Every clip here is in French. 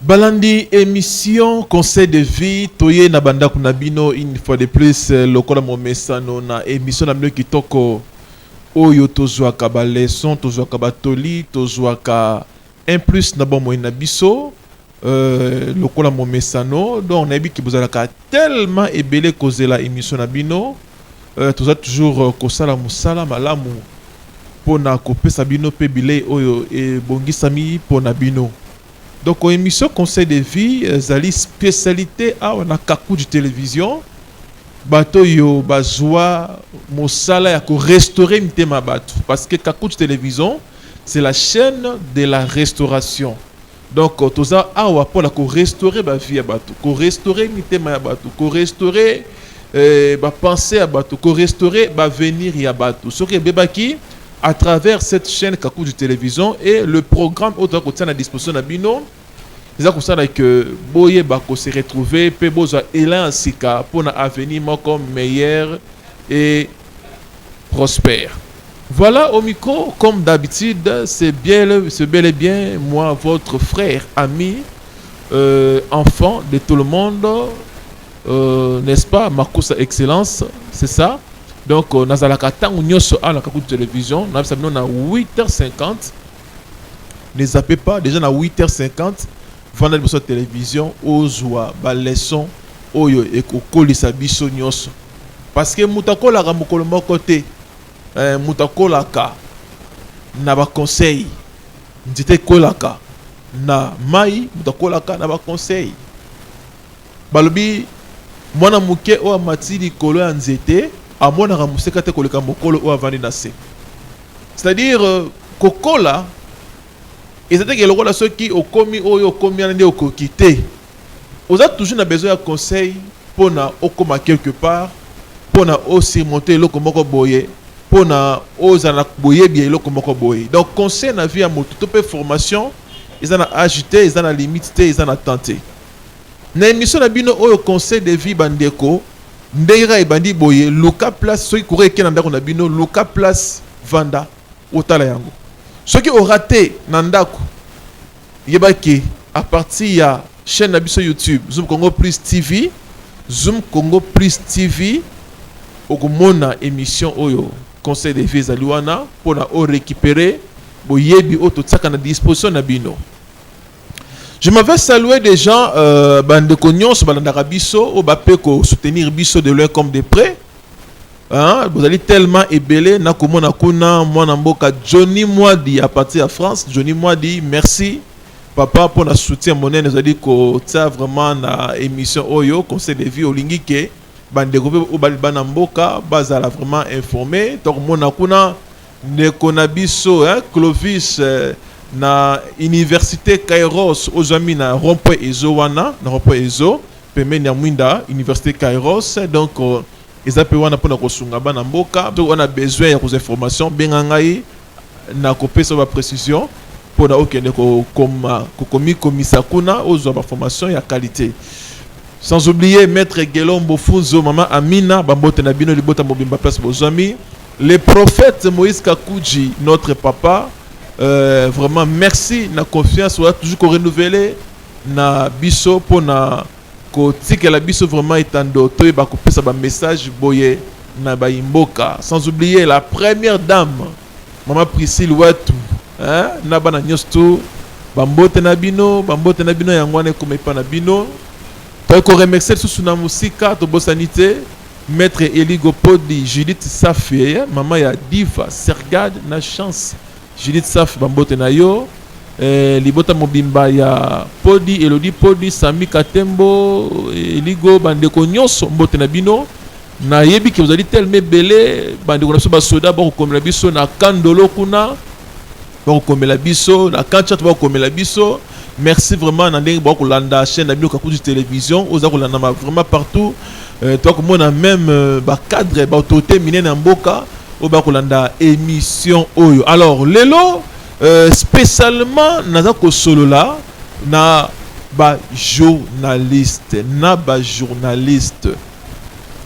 Balandi émission conseil de vie toye na banda kunabino une fois de plus lokola momesano na émission na bino kitoko oyo tozwaka ba leçon tozwaka batoli tozwaka un plus na bon na biso lokola momesano donc na biki bozalaka tellement ebele kozela émission na bino toza toujours kosala musala malamu pona kopesa bino pe bilei oyo e bongisami pona bino. Donc, émission Conseil de vie, zali spécialité à on a kakou de télévision. Bato yo bazwa mosala ya ko restaurer mitema bato parce que kakou de télévision, c'est la chaîne de la restauration. Donc, toza awa pour la ko restaurer ba vie ya bato, ko restaurer mitema ya bato, ko restaurer ba pensée ya bato, ko restaurer ba venir ya bato. Soki bebaki à travers cette chaîne Kakou du télévision et le programme autre côté à disposition de Bino, c'est comme ça que Boye Bako se retrouver, pe boza élan sika pour un avenir comme meilleur et prospère. Voilà au micro, comme d'habitude, c'est bel et bien moi, votre frère, ami, enfant de tout le monde, n'est-ce pas, Makoussa Excellence, c'est ça. Donc, nous avons à la télévision, nous avons 8h50. Ne zappez pas, déjà à 8h50, vendredi sur la télévision, aux joies, les leçons, oyo et kolisa biso nyos. Parce que moutako la ramokolo côté, moutako la ka, na ba conseil, ndite kolaka, na mai, moutako la ka, na ba conseil. Balobi, mwana muke o amatidi kolo ya nzete, à mon aramuseka te koleka mokolo o avandi na se. C'est-à-dire kokola ezate ke lokola soki okomi oyo okomi ande okokite. Oza toujours na besoin de conseil pona okoma quelque part, pona o surmonter loko moko boye, pona oza na boye bien loko moko boye. Donc conseil na vie ya moto to pe formation, ils en a agité, ils en a limité, ils en a tenté. Na émission na bino oyo conseil de vie bandeko ndeyira ebandi boye luka place soki kore ke na ndako na bino luka place vanda otala yango soki o raté na ndako yebaki à partir ya chaîne na biso YouTube Zoom Congo Plus TV Zoom Congo Plus TV okomona émission oyo conseil de vie zaliwana pona o récupérer boyebi o totsaka na disposition na bino. Je m'avais salué des gens, bande cognos, bande biso, au bapeko soutenir biso de loin comme de près. Hein? Vous allez tellement ébélé, nakomo nakuna, moi namboka Johnny Mwadi à partir de France. Johnny Mwadi, merci papa pour notre soutien monnaie. Nous a dit que ça vraiment na émission Oyo, conseil de vie au Lingike, bande au Balbanamboka, bazala vraiment informé. Donc mon nakuna ne konabiso, hein, Clovis. Na université Kairos ozami na rond-point Ezo wana na rond-point Ezo pemeni ya mwinda université Kairos donc ezape wana pona kosunga bana mboka donc on a besoin ya kos information benga ngai na kopesa ba précision pona okende ko komi komisa kuna ozwa ba formation ya qualité. Sans oublier maître Gelombo Funzo mama Amina bambote na bino libota mobimba place bozami les prophètes Moïse Kakuji notre papa. Vraiment merci na confiance on a toujours renouveler na biso pour na que la biso vraiment etando to ba ko pesa ba message boye na ba imboka sans oublier la première dame maman Priscille Watu hein na bana nyosto bambote na bino yangwane comme pa na bino to ko remercier sous na musika to bosanité maître Eligo Podi Judith Safie maman ya Diva Sergade na chance Judith Saf bambote na yo libota mobimba ya Podi Elodie Podi Sami Katembo Eligo bandeko nyonso mbote na bino na yebi ke vous allez tellement belé bandeko na so ba soda ba ko komela biso na kandolo kuna ba ko komela biso na kancha ba ko komela biso merci vraiment na ndenge ba ko landa chaîne na bino Kakou du télévision oza ko landa vraiment partout toi comme on a même ba cadre ba autorité minene na mboka oba kolanda émission oyo. Alors lelo spécialement naza ko solo là na ba journaliste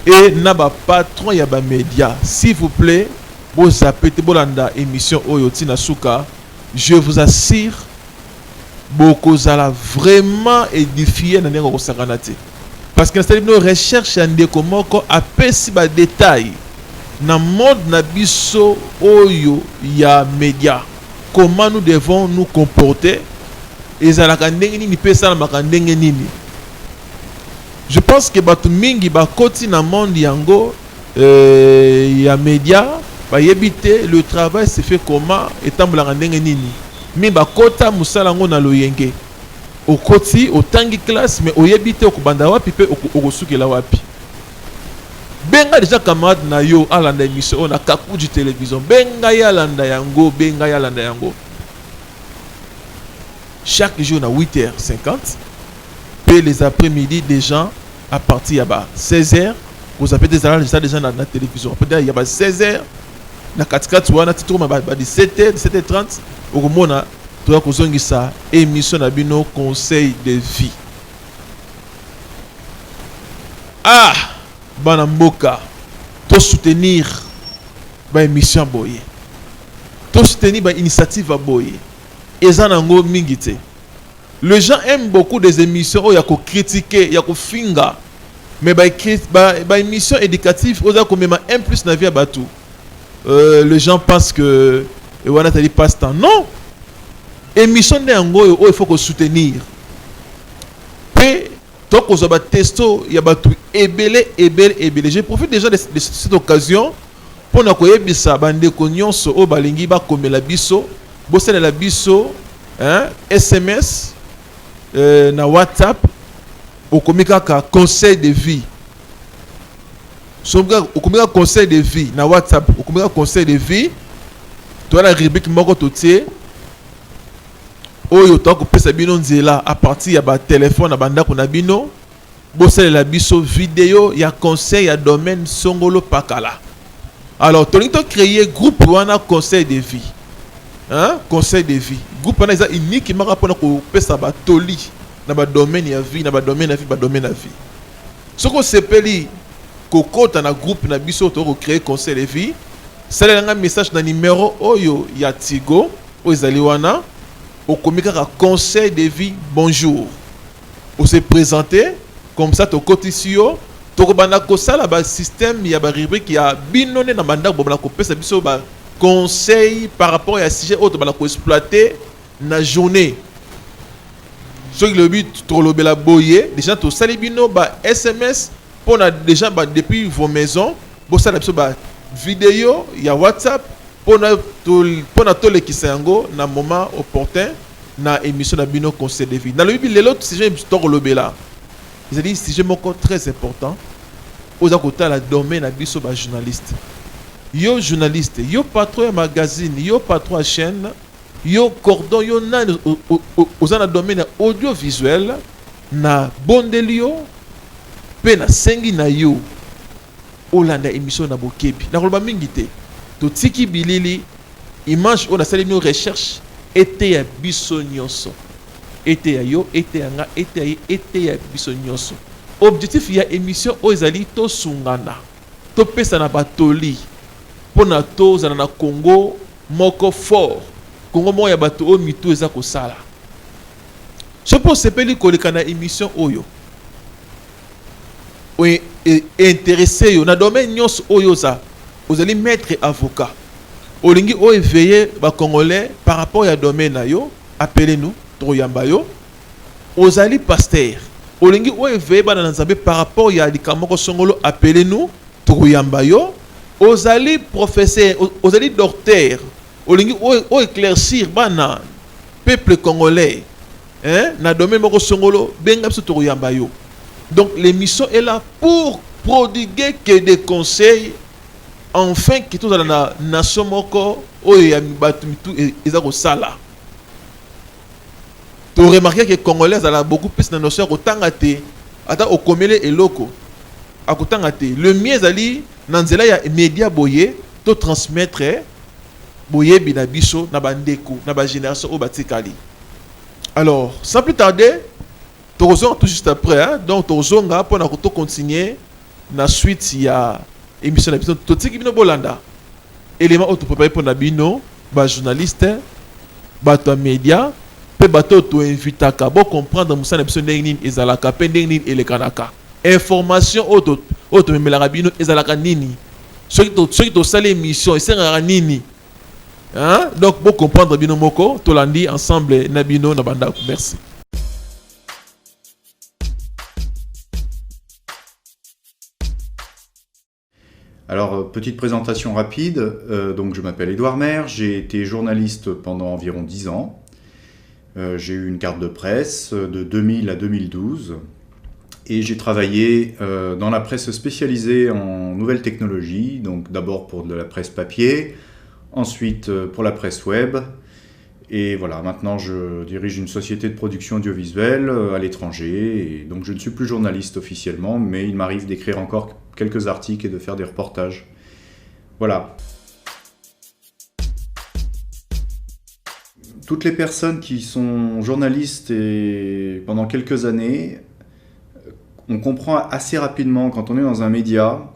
et na ba patron ya ba média s'il vous plaît vous appelez bolanda émission oyo tina suka je vous assure bokozala vraiment édifié na ndenge kosangana te. Parce que c'est une recherche ya ndeko moko apesi ba détail na monde na biso oyo ya média. Comment nous devons nous comporter ezalaka ndenge nini pesa na makandenge nini. Je pense que batu mingi bakoti na monde yango ya média ba yebite le travail se fait comment etambolaka ndenge nini. Mi bakota musala ngo na loyenge. Okoti otangi classe mais oyebite okubanda wapi pe okosukela wapi. Benga déjà camarade na yo alanda émission on a kaku du télévision. Benga ya landa yango, benga ya landa yango. Chaque jour à 8h50 puis les après-midi des gens à partir de 16h vous avez des gens déjà dans la télévision. Après il y a 16h na 4 wana titre ma 17h 17h30 au mona toi kozongi ça émission na bino conseil de vie. Ah bana mboka to soutenir ba émission boye. To soutenir ba initiative boye. Ezanango mingite. Les gens aiment beaucoup des émissions où il y a ko critiquer, il y a ko finga. Mais ba émission éducative oza ko mema un plus na vie à batou. Les gens pensent que wana tali passe temps. Non. Émission ndengo il faut ko soutenir. Pe to ko zo ba testo ya batou ebele. Je profite déjà de cette occasion pour na ko yebisa bande ko nyonso o balingi ba komela biso. Bossele la biso hein, SMS na WhatsApp okomika ka conseil de vie. Sombra okomika conseil de vie na WhatsApp okomika conseil de vie. Toi la rubrique moko totie oyo to ko pesa bino nzela à partir ya ba téléphone na banda ko na bino. Bossele la biso vidéo ya conseil ya domaine songolo pakala. Alors tolingi to créer groupe wana conseil de vie. Hein? Conseil de vie. Groupe wana est unique mara pona ko pesa ba toli na ba domaine ya vie, na ba domaine ya vie, ba domaine ya vie. Soko sepeli kokota na groupe na biso to ko créer conseil de vie. Sala nga message na numéro oyo ya Tigo o ezali wana okomika ka conseil de vie bonjour. On se présenter comme ça to kotisio to ko bana ko sala ba système ya ba rubrique ya binone na banda bo bana ko pesa biso ba conseil par rapport à sujet autre bala ko exploiter na journée. Ce qui le but trop le bela boyer déjà to salibino ba SMS pour na déjà ba depuis vos maisons bo sala biso ba vidéo ya WhatsApp pour na to le kisango na moment opportun na émission na bino conseil de vie. Dans le but l'autre sujet trop le bela. Ils dit sujet moko très important aux côté la domaine na biso ba journaliste. Yo journaliste, yo patron ya magazine, yo patron ya chaîne, yo cordon, yo nan aux na domaine audiovisuel na bondelio pe na sengi na yo olanda émission na bokebi. Na koloba mingi te. To tiki bilili image on a sali no recherche été ya biso nyonso. Été ya yo, été ya nga, été ya biso nyonso. Objectif ya émission o ezali to sungana. To pesa na batoli. Pona toza na Congo moko fort Congo mo ya bato o mitu eza ko sala so po sepeli koleka na émission oyo o intéressé yo na domaine nyonso oyo za ozali maître avocat olingi o éveiller ba congolais par rapport ya domaine na yo appelez-nous troyamba yo ozali pasteur olingi o éveiller bana na nzambe par rapport ya likamoko songolo appelez-nous troyamba yo ozali professeur, ozali docteur, olingi o éclaircir bana peuple congolais, hein, na domaine moko songolo benga biso to yamba yo. Donc l'émission est là pour prodiguer que des conseils enfin que tout dans la nation moko oyo ya mibatu mitu eza ko sala. Tu remarquer que congolais a beaucoup plus de notion ko tangate ata okomele eloko akutangate le mieux ali nanzela ya média boye to transmettre boye binabiso na bandeko na ba génération au batikali. Alors sans plus tarder tozonga tout juste après hein? Donc tozonga pour na to continuer na suite ya émission na biso totiki bino bolanda élément auto préparé pour na bino ba journaliste ba to média mpe bato toinvitaka bocomprendre mosala na biso ndenge nini ezalaka mpe ndenge nini elekanaka. Information oyo tomemelaka bino ezalaka nini, soki tosala émission esengaka nini. Donc bocomprendre bino moko tolandi ensemble na bino na bandako. Merci. Alors, petite présentation rapide. Donc, je m'appelle Édouard Maire, j'ai été journaliste pendant environ 10 ans. J'ai eu une carte de presse de 2000 à 2012. Et j'ai travaillé dans la presse spécialisée en nouvelles technologies. Donc, d'abord pour de la presse papier, ensuite pour la presse web. Et voilà, maintenant je dirige une société de production audiovisuelle à l'étranger. Et donc, je ne suis plus journaliste officiellement, mais il m'arrive d'écrire encore quelques articles et de faire des reportages. Voilà. Toutes les personnes qui sont journalistes et pendant quelques années, on comprend assez rapidement quand on est dans un média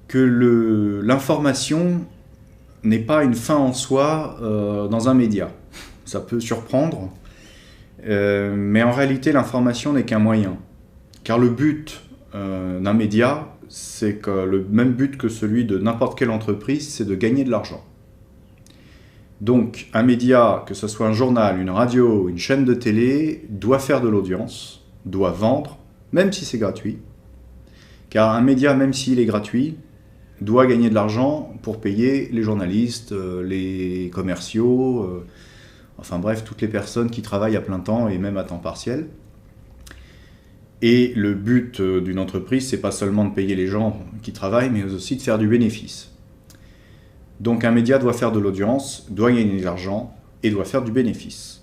que l'information n'est pas une fin en soi dans un média. Ça peut surprendre, mais en réalité l'information n'est qu'un moyen. Car le but d'un média, c'est que le même but que celui de n'importe quelle entreprise, c'est de gagner de l'argent. Donc un média, que ce soit un journal, une radio, une chaîne de télé, doit faire de l'audience, doit vendre, même si c'est gratuit. Car un média, même s'il est gratuit, doit gagner de l'argent pour payer les journalistes, les commerciaux, enfin bref, toutes les personnes qui travaillent à plein temps et même à temps partiel. Et le but d'une entreprise, c'est pas seulement de payer les gens qui travaillent, mais aussi de faire du bénéfice. Donc un média doit faire de l'audience, doit gagner de l'argent et doit faire du bénéfice.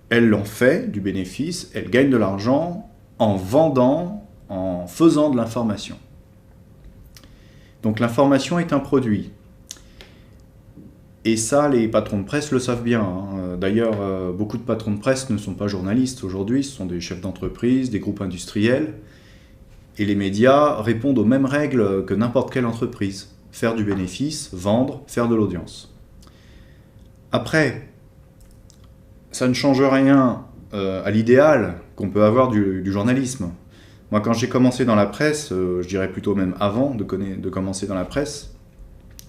Elle en fait du bénéfice, elle gagne de l'argent en vendant, en faisant de l'information. Donc l'information est un produit. Et ça, les patrons de presse le savent bien. D'ailleurs, beaucoup de patrons de presse ne sont pas journalistes aujourd'hui, ce sont des chefs d'entreprise, des groupes industriels. Et les médias répondent aux mêmes règles que n'importe quelle entreprise. Faire du bénéfice, vendre, faire de l'audience. Après, ça ne change rien à l'idéal qu'on peut avoir du journalisme. Moi, quand j'ai commencé dans la presse, je dirais plutôt même avant de commencer dans la presse,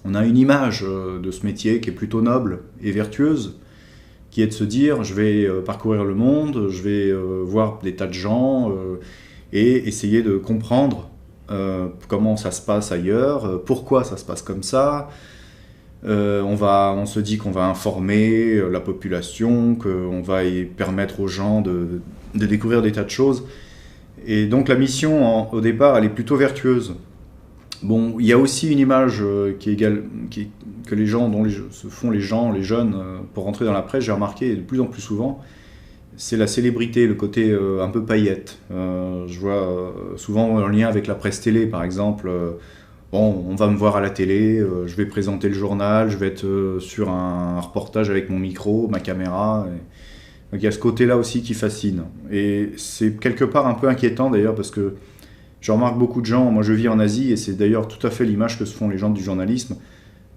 on a une image de ce métier qui est plutôt noble et vertueuse, qui est de se dire, je vais parcourir le monde, je vais voir des tas de gens et essayer de comprendre comment ça se passe ailleurs, pourquoi ça se passe comme ça. On se dit qu'on va informer la population, qu'on va y permettre aux gens de découvrir des tas de choses. Et donc la mission, au départ, elle est plutôt vertueuse. Bon, il y a aussi une image que les gens, se font les jeunes, pour rentrer dans la presse, j'ai remarqué de plus en plus souvent, c'est la célébrité, le côté un peu paillette. Je vois souvent un lien avec la presse télé, par exemple. Bon, on va me voir à la télé, je vais présenter le journal, je vais être sur un reportage avec mon micro, ma caméra. Donc il y a ce côté-là aussi qui fascine. Et c'est quelque part un peu inquiétant d'ailleurs, parce que je remarque beaucoup de gens, moi je vis en Asie, et c'est d'ailleurs tout à fait l'image que se font les gens du journalisme.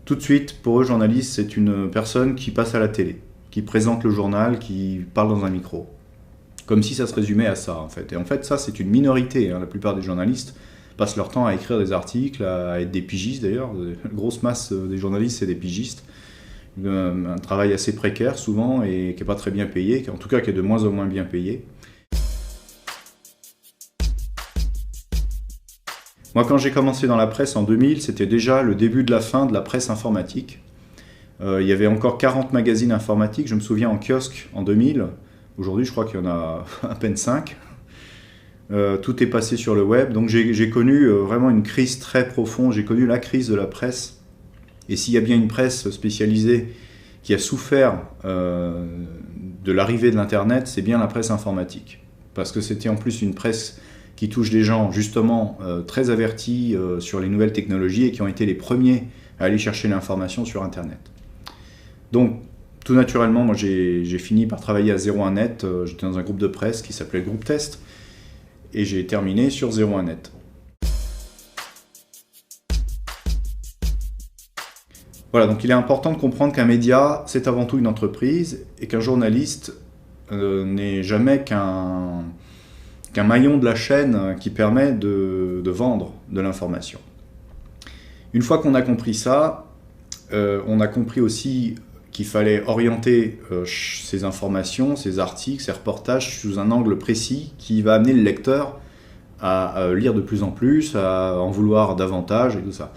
Tout de suite, pour eux, journaliste, c'est une personne qui passe à la télé, qui présente le journal, qui parle dans un micro. Comme si ça se résumait à ça, en fait. Et en fait, ça, c'est une minorité. La plupart des journalistes passent leur temps à écrire des articles, à être des pigistes d'ailleurs. La grosse masse des journalistes, c'est des pigistes. Un travail assez précaire souvent, et qui n'est pas très bien payé, en tout cas qui est de moins en moins bien payé. Moi, quand j'ai commencé dans la presse en 2000, c'était déjà le début de la fin de la presse informatique. Il y avait encore 40 magazines informatiques, je me souviens en kiosque en 2000. Aujourd'hui, je crois qu'il y en a à peine 5. Tout est passé sur le web, donc j'ai connu vraiment une crise très profonde, j'ai connu la crise de la presse. Et s'il y a bien une presse spécialisée qui a souffert de l'arrivée de l'Internet, c'est bien la presse informatique. Parce que c'était en plus une presse qui touche des gens justement très avertis sur les nouvelles technologies et qui ont été les premiers à aller chercher l'information sur Internet. Donc, tout naturellement, moi j'ai fini par travailler à 01net. J'étais dans un groupe de presse qui s'appelait le Groupe Test, et j'ai terminé sur 01net. Voilà, donc il est important de comprendre qu'un média, c'est avant tout une entreprise, et qu'un journaliste n'est jamais qu'un maillon de la chaîne qui permet de vendre de l'information. Une fois qu'on a compris ça, on a compris aussi qu'il fallait orienter ces informations, ces articles, ces reportages sous un angle précis qui va amener le lecteur à lire de plus en plus, à en vouloir davantage et tout ça.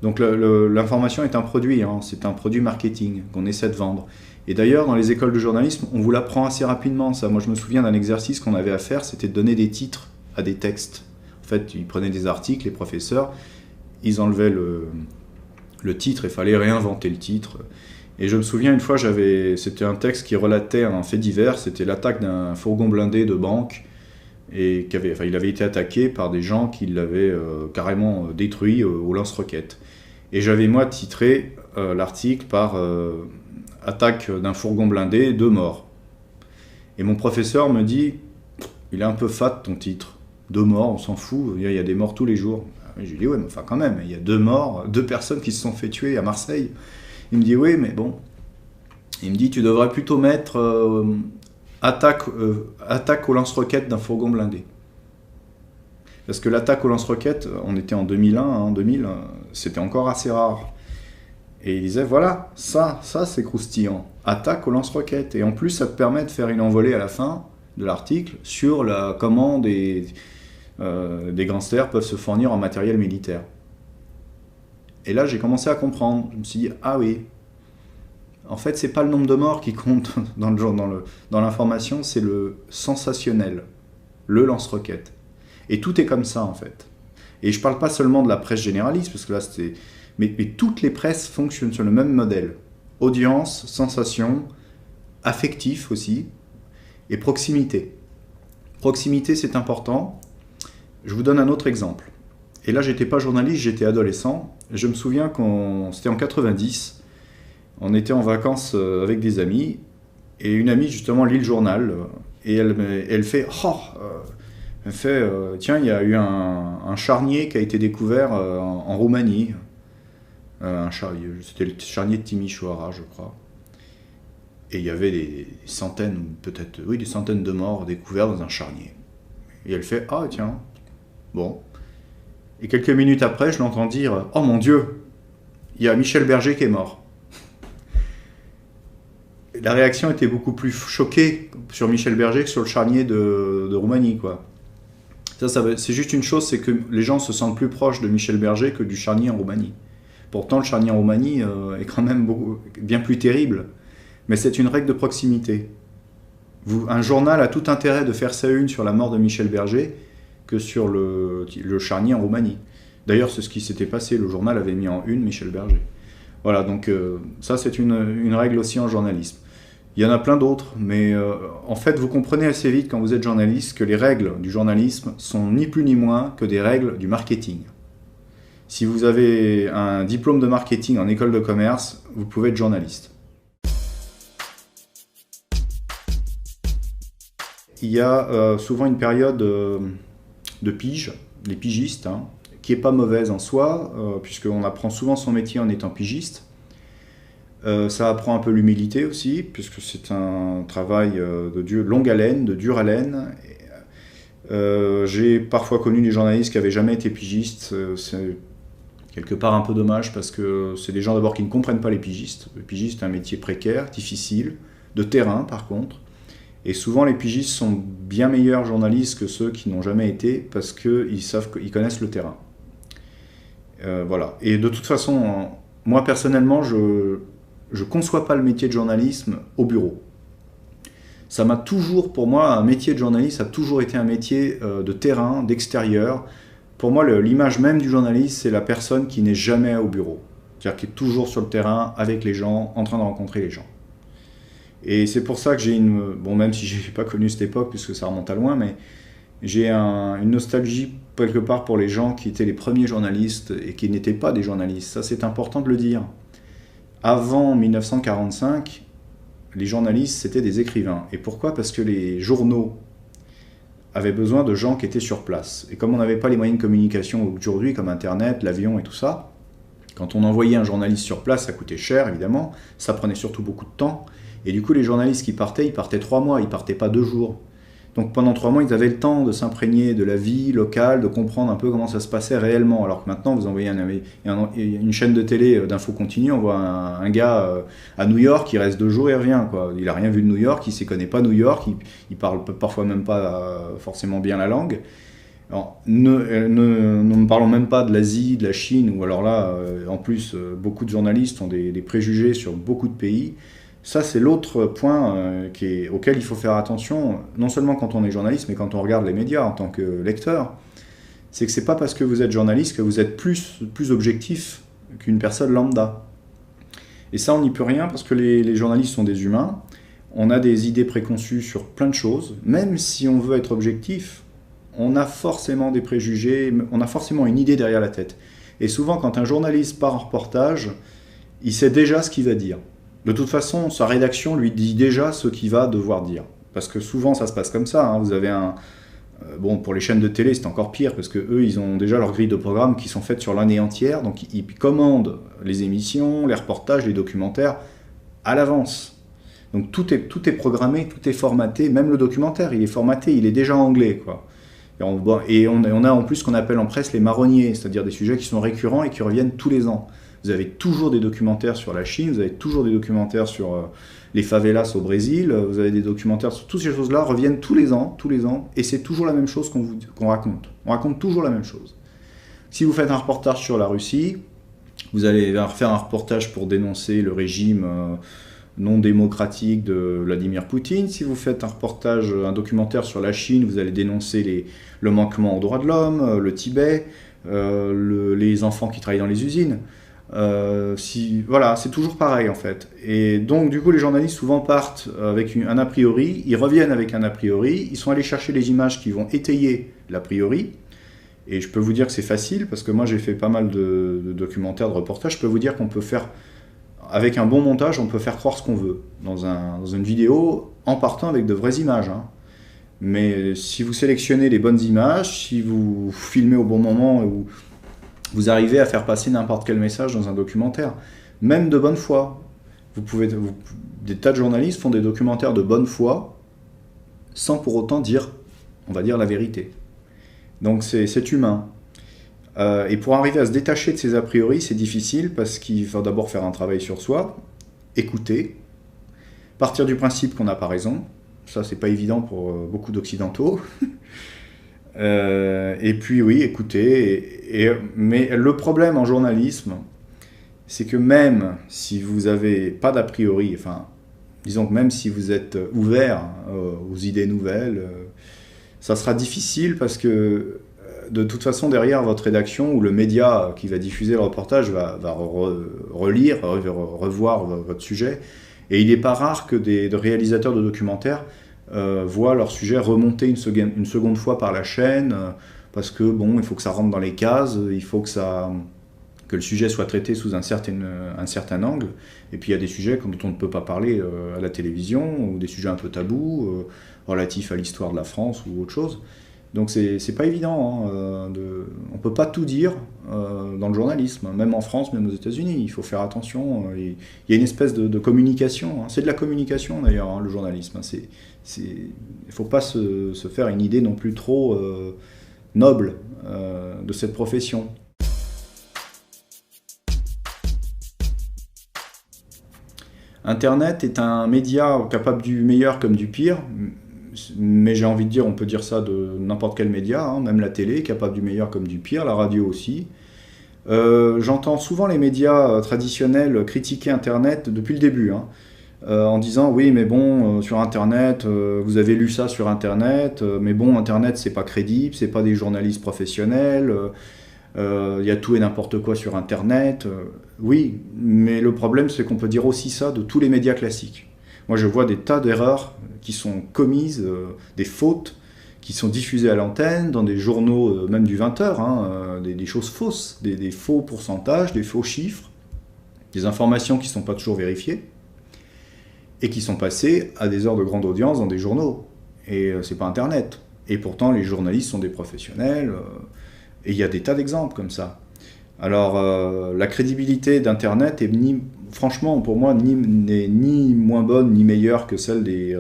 Donc l'information est un produit, hein, c'est un produit marketing qu'on essaie de vendre. Et d'ailleurs, dans les écoles de journalisme, on vous l'apprend assez rapidement, ça. Moi, je me souviens d'un exercice qu'on avait à faire, c'était de donner des titres à des textes. En fait, ils prenaient des articles, les professeurs, ils enlevaient le titre, il fallait réinventer le titre. Et je me souviens, une fois, c'était un texte qui relatait un fait divers, c'était l'attaque d'un fourgon blindé de banque, et il avait été attaqué par des gens qui l'avaient carrément détruit au lance-roquettes. Et j'avais, moi, titré l'article par « Attaque d'un fourgon blindé, 2 morts ». Et mon professeur me dit « Il est un peu fat ton titre, 2 morts, on s'en fout, il y a des morts tous les jours ». Je lui dis « Ouais, mais enfin quand même, il y a 2 morts, 2 personnes qui se sont fait tuer à Marseille ». Il me dit « Oui, mais bon ». Il me dit « Tu devrais plutôt mettre attaque au lance-roquettes d'un fourgon blindé ». Parce que l'attaque au lance-roquettes, on était en 2001, hein, 2000, c'était encore assez rare. Et il disait, voilà, ça c'est croustillant. Attaque au lance-roquettes. Et en plus, ça te permet de faire une envolée à la fin de l'article sur comment des gangsters peuvent se fournir en matériel militaire. Et là, j'ai commencé à comprendre. Je me suis dit, ah oui, en fait, c'est pas le nombre de morts qui compte dans l'information, c'est le sensationnel, le lance-roquette. Et tout est comme ça, en fait. Et je parle pas seulement de la presse généraliste, parce que là, c'était... Mais toutes les presses fonctionnent sur le même modèle. Audience, sensation, affectif aussi, et proximité. Proximité, c'est important. Je vous donne un autre exemple. Et là, j'étais pas journaliste, j'étais adolescent. Je me souviens c'était en 90, on était en vacances avec des amis, et une amie, justement, lit le journal, et elle fait « Oh !» Elle fait tiens, il y a eu un charnier qui a été découvert en Roumanie. C'était le charnier de Timișoara, je crois. Et il y avait des centaines, peut-être, oui, des centaines de morts découverts dans un charnier. Et elle fait ah, tiens, bon. Et quelques minutes après, je l'entends dire oh mon Dieu, il y a Michel Berger qui est mort. La réaction était beaucoup plus choquée sur Michel Berger que sur le charnier de Roumanie, quoi. C'est juste une chose, c'est que les gens se sentent plus proches de Michel Berger que du charnier en Roumanie. Pourtant, le charnier en Roumanie est quand même bien plus terrible. Mais c'est une règle de proximité. Un journal a tout intérêt de faire sa une sur la mort de Michel Berger que sur le charnier en Roumanie. D'ailleurs, c'est ce qui s'était passé. Le journal avait mis en une Michel Berger. Voilà, donc ça, c'est une règle aussi en journalisme. Il y en a plein d'autres, mais en fait, vous comprenez assez vite quand vous êtes journaliste que les règles du journalisme sont ni plus ni moins que des règles du marketing. Si vous avez un diplôme de marketing en école de commerce, vous pouvez être journaliste. Il y a souvent une période de pige, les pigistes, hein, qui n'est pas mauvaise en soi, puisqu'on apprend souvent son métier en étant pigiste. Ça apprend un peu l'humilité aussi, puisque c'est un travail de longue haleine, de dure haleine. J'ai parfois connu des journalistes qui n'avaient jamais été pigistes. C'est quelque part un peu dommage, parce que c'est des gens d'abord qui ne comprennent pas les pigistes. Le pigiste est un métier précaire, difficile, de terrain par contre. Et souvent les pigistes sont bien meilleurs journalistes que ceux qui n'ont jamais été, parce qu'ils connaissent le terrain. Voilà. Et de toute façon, moi personnellement, je conçois pas le métier de journalisme au bureau. Ça m'a toujours, pour moi, un métier de journaliste a toujours été un métier de terrain, d'extérieur. Pour moi, l'image même du journaliste, c'est la personne qui n'est jamais au bureau. C'est-à-dire qui est toujours sur le terrain, avec les gens, en train de rencontrer les gens. Et c'est pour ça que j'ai bon, même si je n'ai pas connu cette époque, puisque ça remonte à loin, mais j'ai une nostalgie quelque part pour les gens qui étaient les premiers journalistes et qui n'étaient pas des journalistes. Ça, c'est important de le dire. Avant 1945, les journalistes, c'était des écrivains. Et pourquoi ? Parce que les journaux avaient besoin de gens qui étaient sur place. Et comme on n'avait pas les moyens de communication aujourd'hui, comme Internet, l'avion et tout ça, Quand on envoyait un journaliste sur place, ça coûtait cher, évidemment, ça prenait surtout beaucoup de temps, et du coup, les journalistes qui partaient, ils partaient 3 mois, ils partaient pas 2 jours. Donc pendant 3 mois, ils avaient le temps de s'imprégner de la vie locale, de comprendre un peu comment ça se passait réellement. Alors que maintenant, vous envoyez une chaîne de télé d'infos continues, on voit un gars à New York, il reste 2 jours et il revient, quoi. Il n'a rien vu de New York, il ne connaît pas New York, il parle parfois même pas forcément bien la langue. Alors, ne parlons même pas de l'Asie, de la Chine, où alors là, en plus, beaucoup de journalistes ont des préjugés sur beaucoup de pays. Ça, c'est l'autre point auquel il faut faire attention, non seulement quand on est journaliste, mais quand on regarde les médias en tant que lecteur. C'est que c'est pas parce que vous êtes journaliste que vous êtes plus objectif qu'une personne lambda. Et ça, on n'y peut rien parce que les journalistes sont des humains. On a des idées préconçues sur plein de choses. Même si on veut être objectif, on a forcément des préjugés, on a forcément une idée derrière la tête. Et souvent, quand un journaliste part en reportage, il sait déjà ce qu'il va dire. De toute façon, sa rédaction lui dit déjà ce qu'il va devoir dire. Parce que souvent, ça se passe comme ça. Vous avez bon, pour les chaînes de télé, c'est encore pire, parce qu'eux, ils ont déjà leur grille de programme qui sont faites sur l'année entière. Donc, ils commandent les émissions, les reportages, les documentaires à l'avance. Donc, tout est programmé, tout est formaté. Même le documentaire, il est formaté, il est déjà anglais, quoi. Et on a en plus ce qu'on appelle en presse les marronniers, c'est-à-dire des sujets qui sont récurrents et qui reviennent tous les ans. Vous avez toujours des documentaires sur la Chine, vous avez toujours des documentaires sur les favelas au Brésil, vous avez des documentaires sur toutes ces choses-là, reviennent tous les ans, et c'est toujours la même chose qu'on raconte. On raconte toujours la même chose. Si vous faites un reportage sur la Russie, vous allez faire un reportage pour dénoncer le régime non démocratique de Vladimir Poutine. Si vous faites un documentaire sur la Chine, vous allez dénoncer le manquement aux droits de l'homme, le Tibet, les enfants qui travaillent dans les usines. Voilà, c'est toujours pareil en fait. Et donc du coup les journalistes souvent partent avec un a priori, ils reviennent avec un a priori, ils sont allés chercher les images qui vont étayer l'a priori. Et je peux vous dire que c'est facile parce que moi j'ai fait pas mal de documentaires, de reportages. Je peux vous dire qu'on peut faire, avec un bon montage, on peut faire croire ce qu'on veut dans une vidéo en partant avec de vraies images. Mais si vous sélectionnez les bonnes images, si vous filmez au bon moment, vous arrivez à faire passer n'importe quel message dans un documentaire, même de bonne foi. Des tas de journalistes font des documentaires de bonne foi sans pour autant dire, on va dire, la vérité. Donc c'est humain. Et pour arriver à se détacher de ces a priori, c'est difficile parce qu'il faut d'abord faire un travail sur soi, écouter, partir du principe qu'on n'a pas raison. Ça, c'est pas évident pour beaucoup d'occidentaux. Et puis oui, écoutez. Mais le problème en journalisme, c'est que même si vous n'avez pas d'a priori, enfin, disons que même si vous êtes ouvert aux idées nouvelles, ça sera difficile parce que de toute façon, derrière votre rédaction ou le média qui va diffuser le reportage va relire, revoir votre sujet. Et il n'est pas rare que des réalisateurs de documentaires voient leur sujet remonter une seconde fois par la chaîne, parce que bon, il faut que ça rentre dans les cases, il faut que le sujet soit traité sous un certain angle. Et puis il y a des sujets dont on ne peut pas parler à la télévision, ou des sujets un peu tabous, relatifs à l'histoire de la France ou autre chose. Donc c'est pas évident, on ne peut pas tout dire dans le journalisme, même en France, même aux États-Unis, il faut faire attention. Il y a une espèce de communication, c'est de la communication d'ailleurs, le journalisme. Il ne faut pas se faire une idée non plus trop noble de cette profession. Internet est un média capable du meilleur comme du pire. Mais j'ai envie de dire, on peut dire ça de n'importe quel média, même la télé, capable du meilleur comme du pire, la radio aussi. J'entends souvent les médias traditionnels critiquer Internet depuis le début, en disant oui mais bon, sur Internet, vous avez lu ça sur Internet, mais bon, Internet c'est pas crédible, c'est pas des journalistes professionnels, il y a tout et n'importe quoi sur Internet. Oui, mais le problème c'est qu'on peut dire aussi ça de tous les médias classiques. Moi, je vois des tas d'erreurs qui sont commises, des fautes qui sont diffusées à l'antenne, dans des journaux, même du 20h, des choses fausses, des faux pourcentages, des faux chiffres, des informations qui ne sont pas toujours vérifiées, et qui sont passées à des heures de grande audience dans des journaux. Et c'est pas Internet. Et pourtant, les journalistes sont des professionnels, et il y a des tas d'exemples comme ça. Alors, la crédibilité d'Internet est franchement, pour moi, n'est ni moins bonne ni meilleure que celle des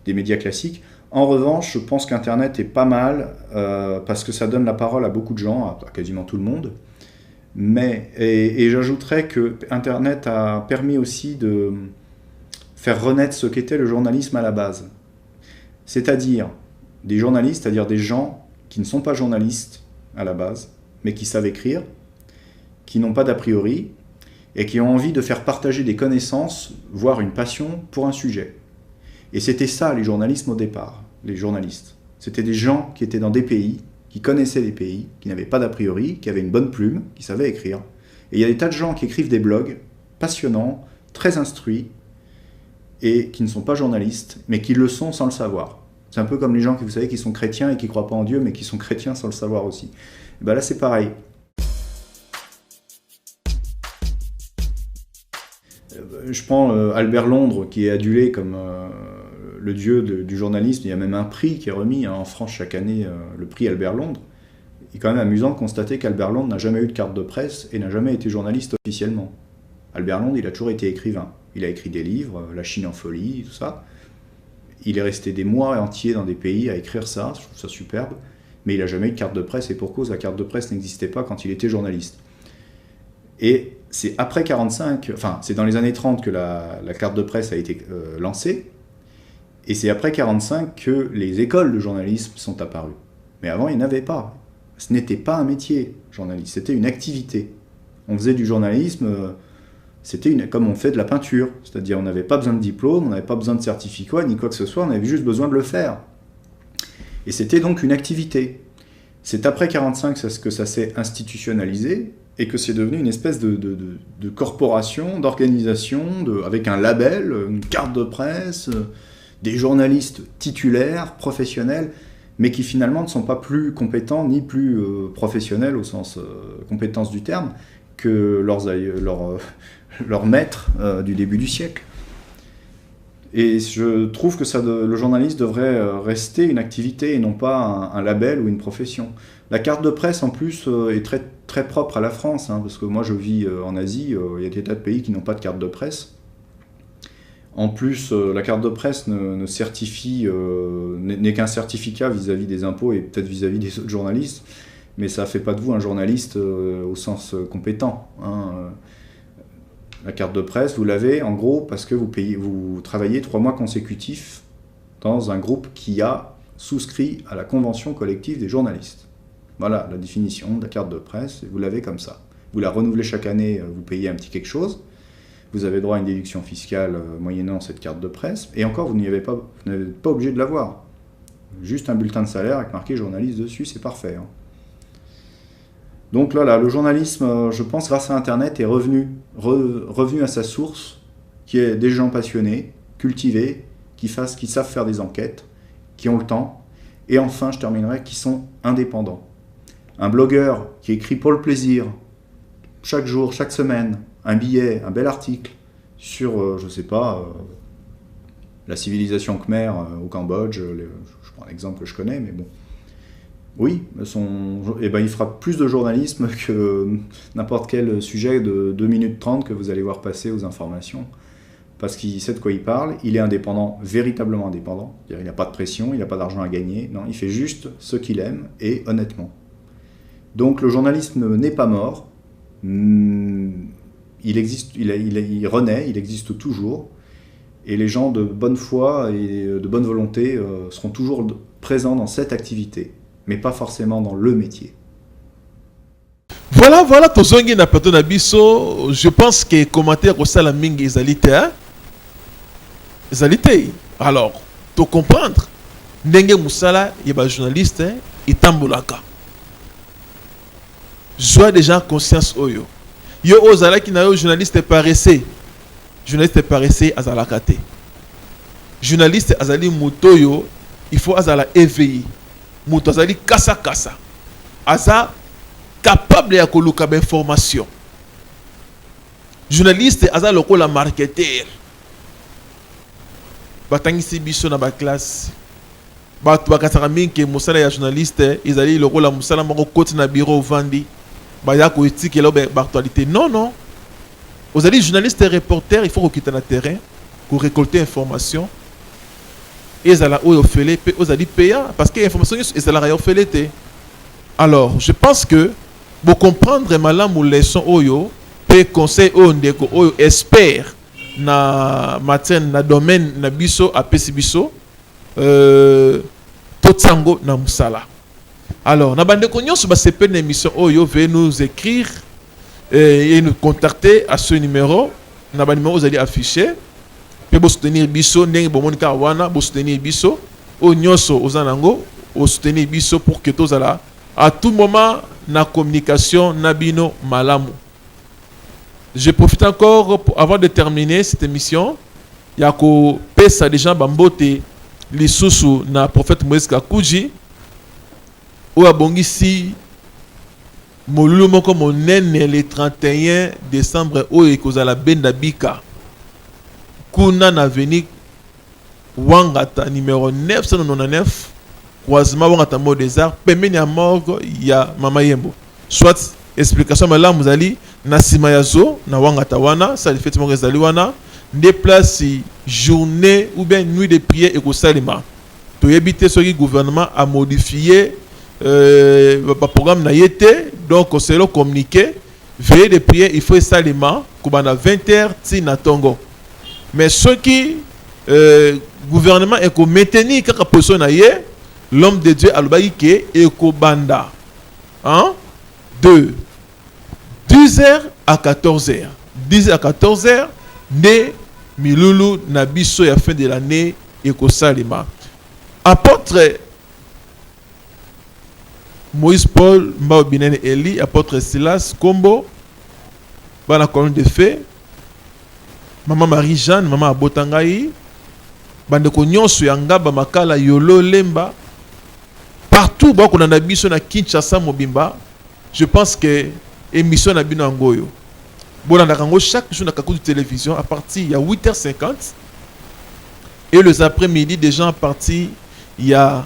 médias classiques. En revanche, je pense qu'Internet est pas mal parce que ça donne la parole à beaucoup de gens, à quasiment tout le monde. Et j'ajouterais que Internet a permis aussi de faire renaître ce qu'était le journalisme à la base. C'est-à-dire des journalistes, c'est-à-dire des gens qui ne sont pas journalistes à la base, mais qui savent écrire, qui n'ont pas d'a priori, et qui ont envie de faire partager des connaissances, voire une passion pour un sujet. Et c'était ça les journalistes au départ, les journalistes. C'était des gens qui étaient dans des pays, qui connaissaient les pays, qui n'avaient pas d'a priori, qui avaient une bonne plume, qui savaient écrire. Et il y a des tas de gens qui écrivent des blogs passionnants, très instruits, et qui ne sont pas journalistes, mais qui le sont sans le savoir. C'est un peu comme les gens que vous savez qui sont chrétiens et qui ne croient pas en Dieu, mais qui sont chrétiens sans le savoir aussi. Et ben là, c'est pareil. Je prends Albert Londres, qui est adulé comme le dieu du journalisme. Il y a même un prix qui est remis en France chaque année, le prix Albert Londres. Il est quand même amusant de constater qu'Albert Londres n'a jamais eu de carte de presse et n'a jamais été journaliste officiellement. Albert Londres, il a toujours été écrivain. Il a écrit des livres, La Chine en folie, tout ça. Il est resté des mois entiers dans des pays à écrire ça, je trouve ça superbe, mais il n'a jamais eu de carte de presse, et pour cause, la carte de presse n'existait pas quand il était journaliste. Et c'est après 45, enfin, c'est dans les années 30 que la carte de presse a été lancée, et c'est après 45 que les écoles de journalisme sont apparues. Mais avant, il n'y en avait pas. Ce n'était pas un métier, journaliste, c'était une activité. On faisait du journalisme... C'était comme on fait de la peinture, c'est-à-dire on n'avait pas besoin de diplôme, on n'avait pas besoin de certificat, ni quoi que ce soit, on avait juste besoin de le faire. Et c'était donc une activité. C'est après 1945 que ça s'est institutionnalisé et que c'est devenu une espèce de corporation, d'organisation, avec un label, une carte de presse, des journalistes titulaires, professionnels, mais qui finalement ne sont pas plus compétents ni plus professionnels au sens compétence du terme que leurs maîtres du début du siècle. Et je trouve que le journaliste devrait rester une activité et non pas un label ou une profession. La carte de presse, en plus, est très, très propre à la France, hein, parce que moi, je vis en Asie, il y a des tas de pays qui n'ont pas de carte de presse. En plus, la carte de presse n'est qu'un certificat vis-à-vis des impôts et peut-être vis-à-vis des autres journalistes, mais ça ne fait pas de vous un journaliste au sens compétent, hein. La carte de presse, vous l'avez en gros parce que vous travaillez 3 mois consécutifs dans un groupe qui a souscrit à la convention collective des journalistes. Voilà la définition de la carte de presse, et vous l'avez comme ça. Vous la renouvelez chaque année, vous payez un petit quelque chose, vous avez droit à une déduction fiscale moyennant cette carte de presse, et encore vous n'êtes pas obligé de l'avoir. Juste un bulletin de salaire avec marqué journaliste dessus, c'est parfait, hein. Donc là, le journalisme, je pense, grâce à Internet, est revenu à sa source, qui est des gens passionnés, cultivés, qui savent faire des enquêtes, qui ont le temps, et enfin, je terminerai, qui sont indépendants. Un blogueur qui écrit pour le plaisir, chaque jour, chaque semaine, un billet, un bel article sur, je sais pas, la civilisation Khmer au Cambodge, je prends un exemple que je connais, mais bon. Oui, il fera plus de journalisme que n'importe quel sujet de 2 minutes 30 que vous allez voir passer aux informations. Parce qu'il sait de quoi il parle, il est indépendant, véritablement indépendant. Il n'a pas de pression, il n'a pas d'argent à gagner. Non, il fait juste ce qu'il aime, et honnêtement. Donc le journalisme n'est pas mort. Il existe, il renaît, il existe toujours. Et les gens de bonne foi et de bonne volonté seront toujours présents dans cette activité, mais pas forcément dans le métier. Voilà, tozongi na plateau na biso. Je pense que commentaire au sala mingi ezalité. Alors, to comprendre ndenge musala yeba journaliste itambolaka. Joie des gens conscience oyo. Yo ozala ki na yo journaliste paressé. Journaliste paressé azalaka te. Journaliste azali mutoyo, il faut azala éveillé. Muto azali kasa aza capable ya koluka ba information. Journaliste aza lokola marketeur. Batangisi biso na ba classe. Batu bakataka mingi musala ya journaliste ezali lokola musala moko koti na bureau vandi. baya ko éthique et l'actualité. Non, non. Vous allez journaliste et reporter, il faut quitter le terrain pour récolter information. Et ça là où vous allez payer parce que l'information est ça là fait. Alors, je pense que pour comprendre malam ou leçon oyo, peut conseil o ndeko oyo expert na matière na domaine na biso a biso totsango na musala. Alors, na bande ko nyonso ba sepe na émission oyo, veuillez nous écrire et nous contacter à ce numéro. Na ba numéro vous allez afficher. Pe bo soutenir biso ndenge bo monika wana bo soutenir biso o nyonso ozanango o soutenir biso pour que tozala à tout moment na communication nabino malamu. Je profite encore avant de terminer cette émission. Yako pesa déjà bambote lisusu na prophète Moïse Kakuji ou abongisi molulu moko monene le 31 décembre o ekozala benda bika kuna na veni Wangata numéro 999 croisement Wangata mot des arts pembeni ya morgue ya Mama Yembo. Soit explication malamu muzali na sima ya zo na Wangata wana ça effectivement ezali wana déplace journée ou bien nuit de prière et kosalima to yebite ce que gouvernement a modifié programme na yete donc c'est le communiqué veille de prière il faut salima kubana 20h ti na tongo mais ce qui gouvernement est ko maintenir kaka position na ye l'homme de Dieu alobaki ke ekobanda hein de 10h à 14h 10h à 14h ne milulu na biso ya fin de l'année ekosalima. Apôtre Moïse Paul Mbao Binene Eli, apôtre Silas Kombo, bana colonne de feu, maman Marie Jeanne, maman Abotangai, bande ko nyonso ya ngaba makala yolo lemba, partout ba ko na biso na Kinshasa mobimba, je pense que émission na bino ngoyo. Bon, chaque jour, on a télévision à partir il y a 8h50 et les après-midi, des gens à partir il y a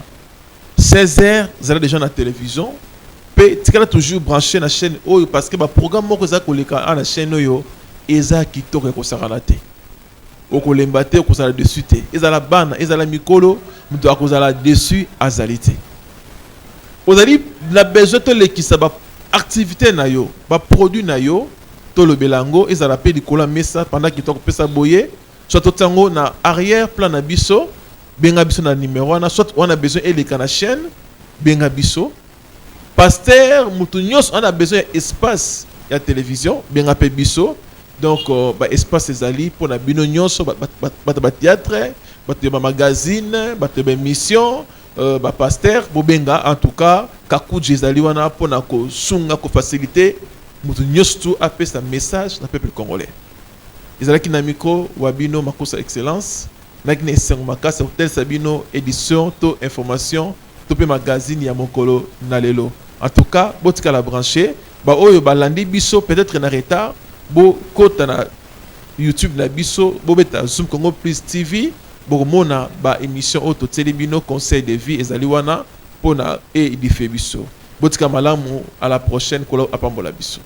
16h, vous avez des gens à la télévision. Et tu as toujours branché la chaîne parce que le programme que vous avez la chaîne Oyo, Eza qui tourne comme ça à la télé. Au Kolembate, au la dessus. Eza la banne, Eza la mikolo, vous doit la dessus à Zalité. Vous avez la besoin de l'équipe, activité na yo, produit na yo. Le belango ils appellent du cola messa pendant qu'il toque pesa boyer soit totango na arrière plan na biso benga biso na numéro na soit on a besoin et les na chaîne benga biso pasteur mutu nyos on a besoin espace ya télévision benga pe biso donc ba espace ezali pour na bino nyos ba théâtre ba magazine ba émission ba pasteur bo benga en tout cas kakuji ezali wana pour na ko sunga ko faciliter mutu nyostu appelle sa message na peuple congolais. Ils allaient qui na micro wabino makosa excellence na kine sengo makasa hotel sabino édition to information to pe magazine ya mokolo na lelo. En tout cas, botika la brancher ba oyo balandi biso peut-être na retard bo kota na YouTube na biso bo beta Zoom Congo Plus TV bo mona ba émission auto télébino conseil de vie ezali wana pona e dife biso. Botika malamu à la prochaine kolo apambola biso.